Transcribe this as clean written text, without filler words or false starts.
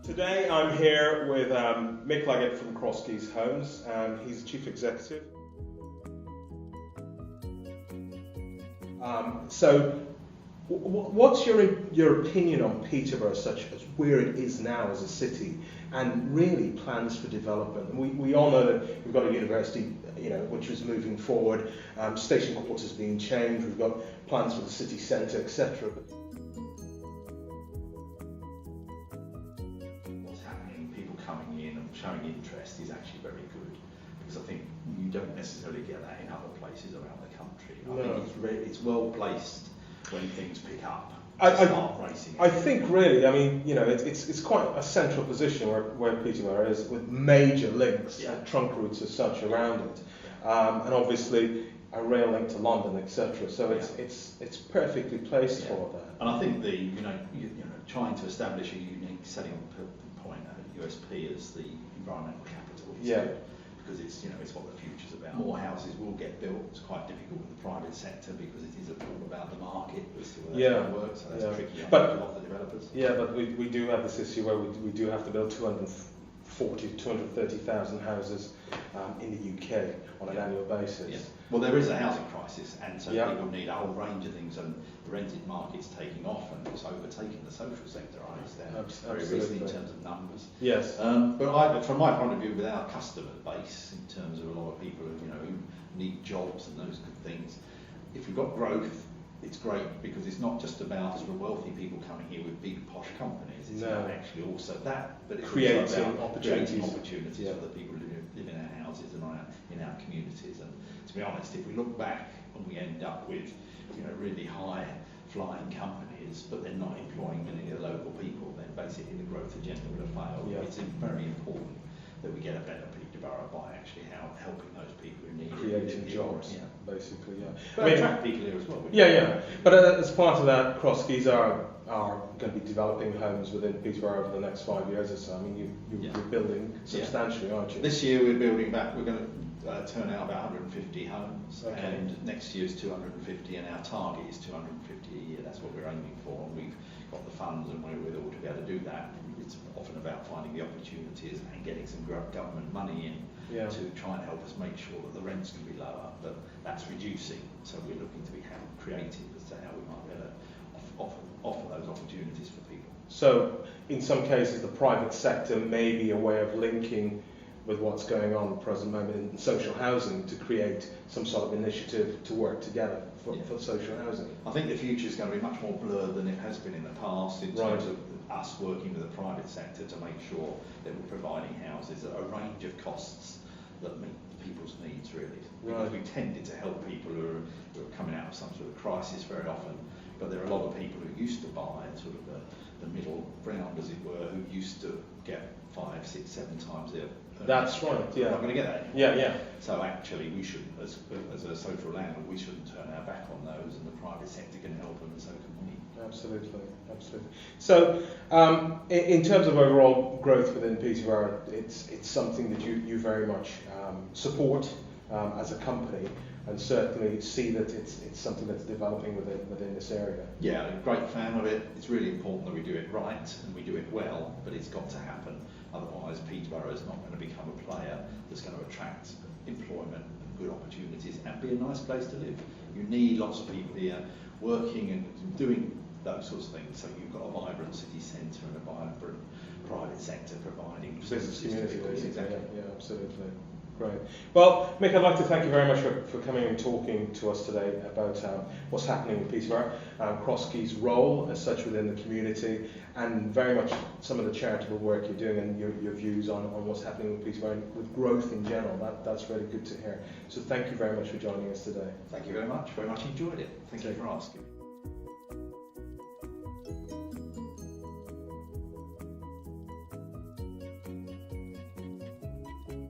Today I'm here with Mick Leggett from Crosskeys Homes. He's the Chief Executive. What's your opinion on Peterborough, such as where it is now as a city, and really plans for development? And we all know that we've got a university, which is moving forward. Station quarters being changed. We've got plans for the city centre, etc. Coming in and showing interest is actually very good, because I think you don't necessarily get that in other places around the country. I think it's well placed when things pick up. I think really, it's quite a central position where Peterborough is, with major links and trunk routes as such around it, and obviously a rail link to London, etc. So it's perfectly placed for that. And I think trying to establish a unique selling point, USP as the environmental capital, because it's what the future's about. More houses will get built. It's quite difficult with the private sector because it is all about the market. Works, so that's tricky for a lot of the developers. Yeah, but we do have this issue where we do have to build 230,000 houses in the UK on an annual basis. Yeah. Well, there is a housing crisis, and so people need a whole range of things, and the rented market's taking off and it's overtaking the social sector, I understand, very recently in terms of numbers. Yes. But from my point of view, with our customer base, in terms of a lot of people who need jobs and those good things, if we've got growth, it's great, because it's not just about sort of wealthy people coming here with big posh companies. It's about actually also that, but it's creating also about opportunities for the people who live in our houses and in our communities. And to be honest, if we look back and we end up with really high flying companies, but they're not employing many of the local people, then basically the growth agenda would have failed. It's very important that we get a better Peterborough by actually helping those people who need creating jobs, basically. But attract people here as well. But as part of that, Crosskeys are going to be developing homes within Peterborough over the next 5 years or so. I mean, you're building substantially, aren't you? This year we're building back. We're going to turn out about 150 homes, and next year's 250, and our target is 250 a year. That's what we're aiming for, and we've got the funds and wherewithal to be able to do that. It's often about finding the opportunities and getting some government money in to try and help us make sure that the rents can be lower, but that's reducing. So we're looking to be creative as to how we might be able to offer those opportunities for people. So in some cases the private sector may be a way of linking with what's going on at the present moment in social housing to create some sort of initiative to work together for social housing. I think the future is going to be much more blurred than it has been in the past, in terms of us working with the private sector to make sure that we're providing houses at a range of costs that meet people's needs, really. Because we tended to help people who are coming out of some sort of crisis very often, but there are a lot of people who used to buy sort of the middle ground, as it were, who used to get 5, 6, 7 times their earnings. That's right. We're not going to get that anymore. Yeah. So actually, we should, as a social landlord, we shouldn't turn our back on those, and the private sector can help them, and so can we. Absolutely. So, in terms of overall growth within Peterborough, it's something that you very much support as a company, and certainly see that it's something that's developing within this area. Yeah, I'm a great fan of it. It's really important that we do it right and we do it well, but it's got to happen. Otherwise, Peterborough is not going to become a player that's going to attract employment and good opportunities and be a nice place to live. You need lots of people here working and doing those sorts of things, so you've got a vibrant city centre and a vibrant private sector providing business community. Exactly. Yeah, absolutely. Great. Well, Mick, I'd like to thank you very much for coming and talking to us today about what's happening in Peterborough, Crosskeys' role as such within the community, and very much some of the charitable work you're doing and your views on what's happening with Peterborough and with growth in general. That's really good to hear. So thank you very much for joining us today. Thank you very much. Very much enjoyed it. Thank you for asking.